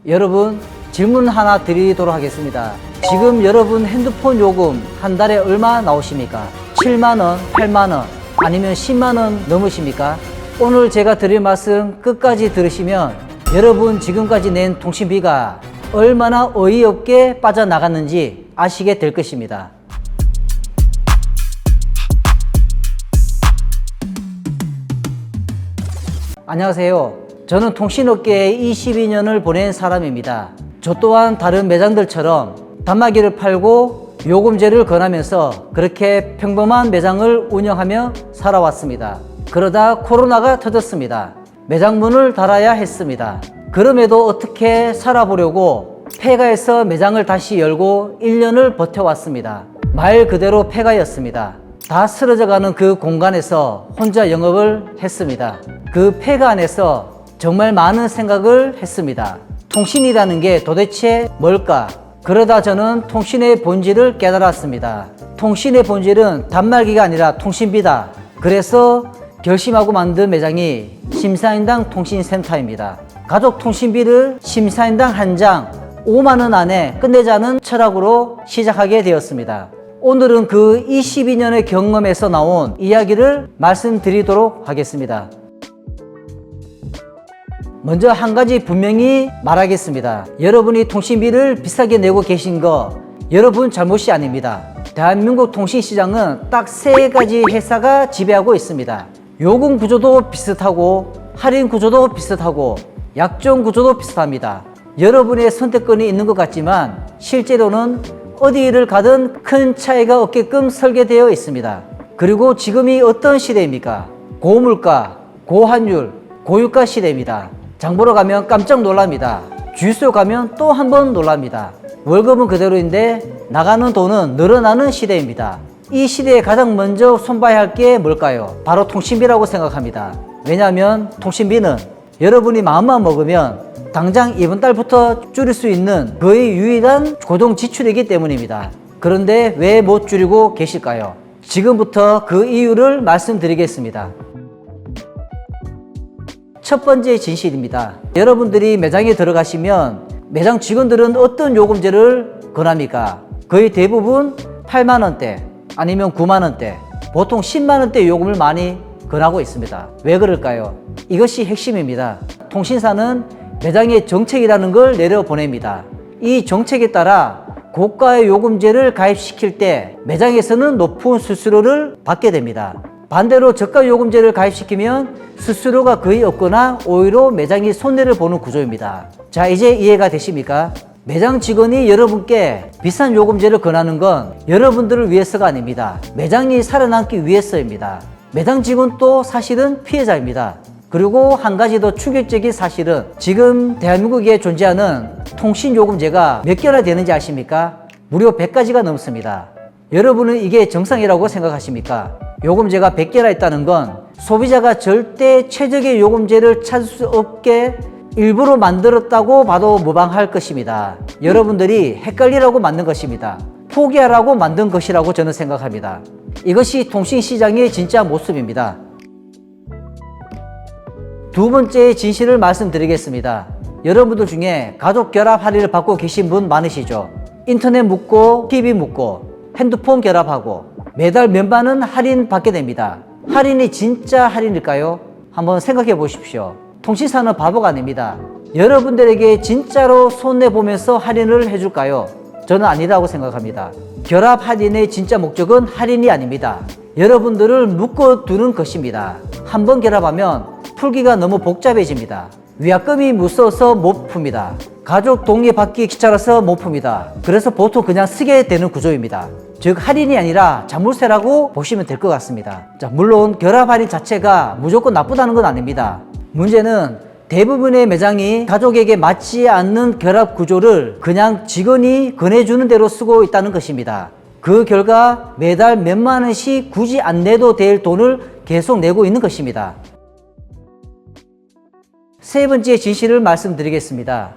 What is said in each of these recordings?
여러분, 질문 하나 드리도록 하겠습니다. 지금 여러분 핸드폰 요금 한 달에 얼마 나오십니까? 7만원, 8만원, 아니면 10만원 넘으십니까? 오늘 제가 드릴 말씀 끝까지 들으시면 여러분 지금까지 낸 통신비가 얼마나 어이없게 빠져나갔는지 아시게 될 것입니다. 안녕하세요. 저는 통신업계에 22년을 보낸 사람입니다. 저 또한 다른 매장들처럼 단말기를 팔고 요금제를 권하면서 그렇게 평범한 매장을 운영하며 살아왔습니다. 그러다 코로나가 터졌습니다. 매장 문을 닫아야 했습니다. 그럼에도 어떻게 살아보려고 폐가에서 매장을 다시 열고 1년을 버텨왔습니다. 말 그대로 폐가였습니다. 다 쓰러져가는 그 공간에서 혼자 영업을 했습니다. 그 폐가 안에서 정말 많은 생각을 했습니다. 통신이라는 게 도대체 뭘까? 그러다 저는 통신의 본질을 깨달았습니다. 통신의 본질은 단말기가 아니라 통신비다. 그래서 결심하고 만든 매장이 심사인당 통신센터입니다. 가족 통신비를 심사인당 한 장 5만원 안에 끝내자는 철학으로 시작하게 되었습니다. 오늘은 그 22년의 경험에서 나온 이야기를 말씀드리도록 하겠습니다. 먼저 한 가지 분명히 말하겠습니다. 여러분이 통신비를 비싸게 내고 계신 거 여러분 잘못이 아닙니다. 대한민국 통신시장은 딱 3가지 회사가 지배하고 있습니다. 요금 구조도 비슷하고 할인 구조도 비슷하고 약정 구조도 비슷합니다. 여러분의 선택권이 있는 것 같지만 실제로는 어디를 가든 큰 차이가 없게끔 설계되어 있습니다. 그리고 지금이 어떤 시대입니까? 고물가, 고환율, 고유가 시대입니다. 장 보러 가면 깜짝 놀랍니다. 주유소 가면 또 한 번 놀랍니다. 월급은 그대로인데 나가는 돈은 늘어나는 시대입니다. 이 시대에 가장 먼저 손봐야 할 게 뭘까요? 바로 통신비라고 생각합니다. 왜냐하면 통신비는 여러분이 마음만 먹으면 당장 이번 달부터 줄일 수 있는 거의 유일한 고정 지출이기 때문입니다. 그런데 왜 못 줄이고 계실까요? 지금부터 그 이유를 말씀드리겠습니다. 첫 번째 진실입니다. 여러분들이 매장에 들어가시면 매장 직원들은 어떤 요금제를 권합니까? 거의 대부분 8만원대 아니면 9만원대, 보통 10만원대 요금을 많이 권하고 있습니다. 왜 그럴까요? 이것이 핵심입니다. 통신사는 매장의 정책이라는 걸 내려보냅니다. 이 정책에 따라 고가의 요금제를 가입시킬 때 매장에서는 높은 수수료를 받게 됩니다. 반대로 저가 요금제를 가입시키면 수수료가 거의 없거나 오히려 매장이 손해를 보는 구조입니다. 자, 이제 이해가 되십니까? 매장 직원이 여러분께 비싼 요금제를 권하는 건 여러분들을 위해서가 아닙니다. 매장이 살아남기 위해서입니다. 매장 직원도 사실은 피해자입니다. 그리고 한 가지 더 충격적인 사실은 지금 대한민국에 존재하는 통신요금제가 몇 개나 되는지 아십니까? 무려 100가지가 넘습니다. 여러분은 이게 정상이라고 생각하십니까? 요금제가 100개나 있다는 건 소비자가 절대 최적의 요금제를 찾을 수 없게 일부러 만들었다고 봐도 무방할 것입니다. 여러분들이 헷갈리라고 만든 것입니다. 포기하라고 만든 것이라고 저는 생각합니다. 이것이 통신시장의 진짜 모습입니다. 두 번째 진실을 말씀드리겠습니다. 여러분들 중에 가족 결합 할인을 받고 계신 분 많으시죠? 인터넷 묻고 TV 묻고 핸드폰 결합하고 매달 몇만원 할인 받게 됩니다. 할인이 진짜 할인일까요? 한번 생각해 보십시오. 통신사는 바보가 아닙니다. 여러분들에게 진짜로 손해보면서 할인을 해줄까요? 저는 아니라고 생각합니다. 결합 할인의 진짜 목적은 할인이 아닙니다. 여러분들을 묶어두는 것입니다. 한번 결합하면 풀기가 너무 복잡해집니다. 위약금이 무서워서 못 풉니다. 가족 동의 받기 귀찮아서 못 풉니다. 그래서 보통 그냥 쓰게 되는 구조입니다. 즉 할인이 아니라 자물쇠라고 보시면 될 것 같습니다. 자, 물론 결합 할인 자체가 무조건 나쁘다는 건 아닙니다. 문제는 대부분의 매장이 가족에게 맞지 않는 결합 구조를 그냥 직원이 권해주는 대로 쓰고 있다는 것입니다. 그 결과 매달 몇만 원씩 굳이 안 내도 될 돈을 계속 내고 있는 것입니다. 세 번째 진실을 말씀드리겠습니다.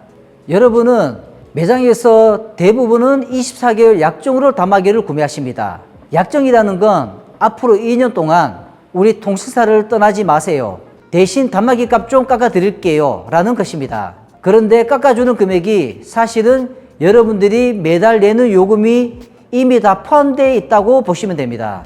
여러분은 매장에서 대부분은 24개월 약정으로 단말기를 구매하십니다. 약정이라는 건 앞으로 2년 동안 우리 통신사를 떠나지 마세요. 대신 단말기 값 좀 깎아 드릴게요 라는 것입니다. 그런데 깎아주는 금액이 사실은 여러분들이 매달 내는 요금이 이미 다 포함되어 있다고 보시면 됩니다.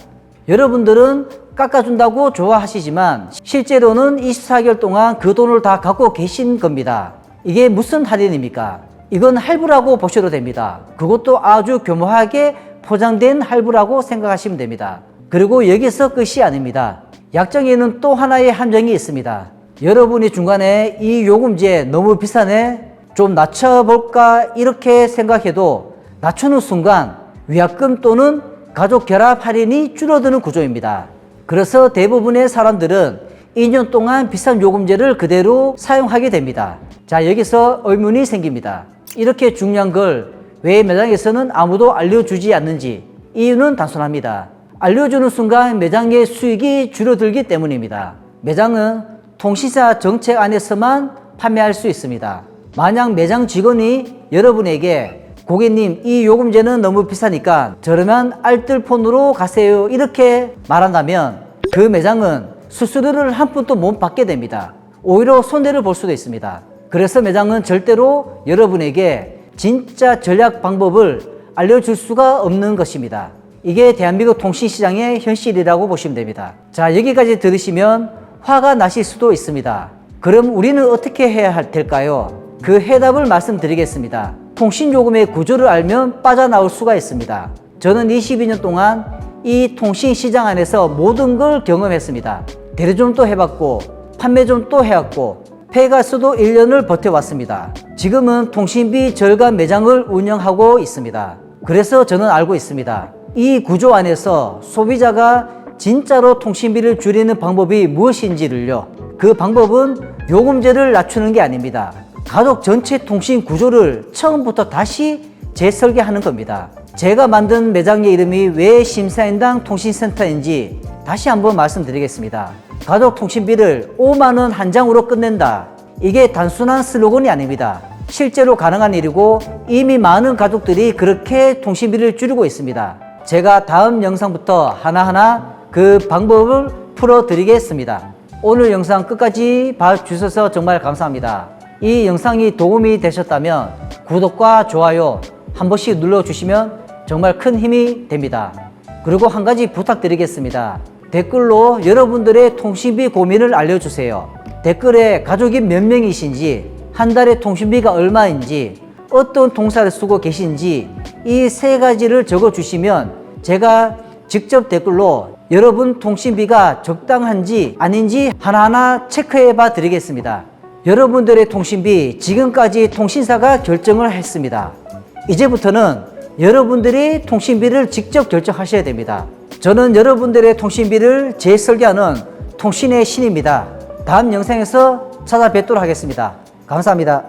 여러분들은 깎아준다고 좋아하시지만 실제로는 24개월 동안 그 돈을 다 갖고 계신 겁니다. 이게 무슨 할인입니까? 이건 할부라고 보셔도 됩니다. 그것도 아주 교묘하게 포장된 할부라고 생각하시면 됩니다. 그리고 여기서 끝이 아닙니다. 약정에는 또 하나의 함정이 있습니다. 여러분이 중간에 이 요금제 너무 비싸네, 좀 낮춰볼까 이렇게 생각해도 낮추는 순간 위약금 또는 가족 결합 할인이 줄어드는 구조입니다. 그래서 대부분의 사람들은 2년 동안 비싼 요금제를 그대로 사용하게 됩니다. 자, 여기서 의문이 생깁니다. 이렇게 중요한 걸 왜 매장에서는 아무도 알려주지 않는지. 이유는 단순합니다. 알려주는 순간 매장의 수익이 줄어들기 때문입니다. 매장은 통신사 정책 안에서만 판매할 수 있습니다. 만약 매장 직원이 여러분에게 고객님, 이 요금제는 너무 비싸니까 저렴한 알뜰폰으로 가세요 이렇게 말한다면 그 매장은 수수료를 한 푼도 못 받게 됩니다. 오히려 손해를 볼 수도 있습니다. 그래서 매장은 절대로 여러분에게 진짜 전략 방법을 알려줄 수가 없는 것입니다. 이게 대한민국 통신시장의 현실이라고 보시면 됩니다. 자, 여기까지 들으시면 화가 나실 수도 있습니다. 그럼 우리는 어떻게 해야 될까요? 그 해답을 말씀드리겠습니다. 통신요금의 구조를 알면 빠져나올 수가 있습니다. 저는 22년 동안 이 통신시장 안에서 모든 걸 경험했습니다. 대리점도 해봤고 판매점도 해왔고 폐가수도 1년을 버텨왔습니다. 지금은 통신비 절감 매장을 운영하고 있습니다. 그래서 저는 알고 있습니다. 이 구조 안에서 소비자가 진짜로 통신비를 줄이는 방법이 무엇인지를요. 그 방법은 요금제를 낮추는 게 아닙니다. 가족 전체 통신 구조를 처음부터 다시 재설계하는 겁니다. 제가 만든 매장의 이름이 왜 심사인당 통신센터인지 다시 한번 말씀드리겠습니다. 가족 통신비를 5만 원 한 장으로 끝낸다. 이게 단순한 슬로건이 아닙니다. 실제로 가능한 일이고 이미 많은 가족들이 그렇게 통신비를 줄이고 있습니다. 제가 다음 영상부터 하나하나 그 방법을 풀어드리겠습니다. 오늘 영상 끝까지 봐주셔서 정말 감사합니다. 이 영상이 도움이 되셨다면 구독과 좋아요 한 번씩 눌러주시면 정말 큰 힘이 됩니다. 그리고 한 가지 부탁드리겠습니다. 댓글로 여러분들의 통신비 고민을 알려주세요. 댓글에 가족이 몇 명이신지, 한 달에 통신비가 얼마인지, 어떤 통사를 쓰고 계신지 이 세 가지를 적어주시면 제가 직접 댓글로 여러분 통신비가 적당한지 아닌지 하나하나 체크해 봐 드리겠습니다. 여러분들의 통신비 지금까지 통신사가 결정을 했습니다. 이제부터는 여러분들이 통신비를 직접 결정하셔야 됩니다. 저는 여러분들의 통신비를 재설계하는 통신의 신입니다. 다음 영상에서 찾아뵙도록 하겠습니다. 감사합니다.